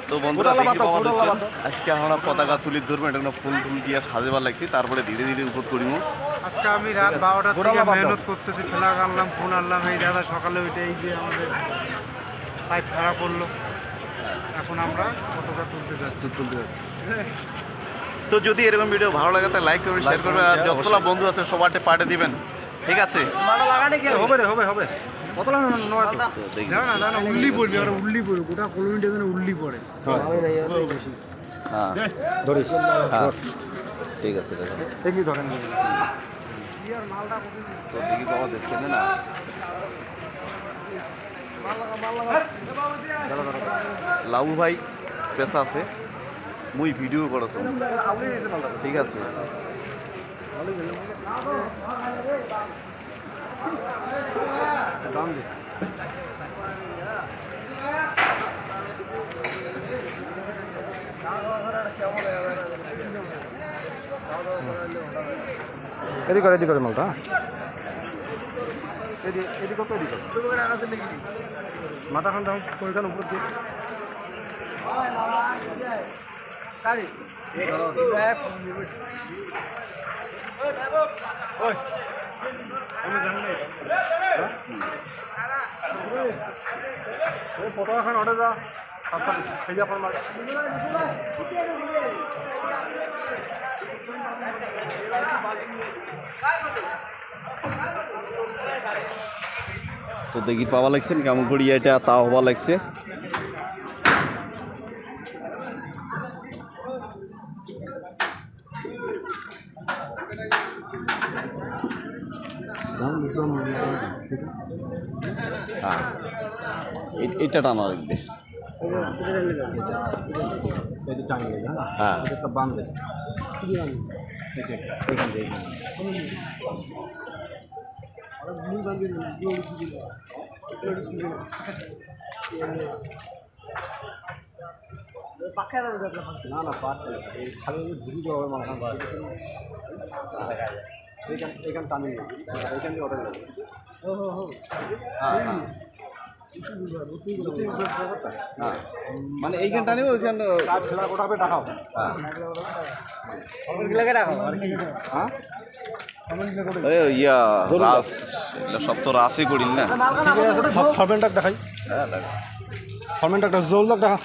তো বন্ধুরা দেখি পাওয়া যাচ্ছে আজকে আমরা পতাকা তুলি ধরবো, এটা ফুল টুল দিয়ে সাজাবার লাগছি, তারপরে ধীরে ধীরে উপর করিব। আজকে আমি রাত 12টা থেকে মেহনত করতেছি, ফ্ল্যাগ আনলাম, ফোন আনলাম, এই দাদা সকালে ওইটা এই যে আমাদের পাইপ খারাপ পড়লো, এখন আমরা পতাকা তুলতে যাচ্ছি। তো যদি এরকম ভিডিও ভালো লাগে তাহলে লাইক করবেন, শেয়ার করবেন, আর যতগুলো বন্ধু আছে সবারটা পাঠিয়ে দিবেন, ঠিক আছে? হবে রে, হবে কতটা না উল্লি পড়বে, আর উল্লি পড়বে, গোটা কলোনিটা যেন উল্লি পড়ে। হ্যাঁ ধরিস ঠিক আছে, দেখেন দেখি ধরেন তো দেখি পাওয়া যাচ্ছে না। লাউ ভাই পেশা আছে, মুই ভিডিও করেছ, ঠিক আছে? দাম দে এদিক করে মালটা এদিক মাথা খান দাম কোনখান উপর দিয়ে পতাকা খান অর্ডার যা সেই আপনার মাল তো দেখি পাওয়া লাগছে কেমন করি এটা তা হওয়া লাগছে। হ্যাঁ এটা টানা লাগবে, হ্যাঁ বান্ধে না না পাঠ খালি ঘুরি হবে মাথা এইখান টানি এইখান দিয়ে অর্ডার যাবে মানে এইখানটা নেব, ওইখান খেলা গোটা হবে টাকাও ইয়া রাস, এগুলো সব তো রাসই করিল না। ফরমেন্টটা দেখাই, হ্যাঁ দেখা ফরমেন্টটা একটা জোল দেখা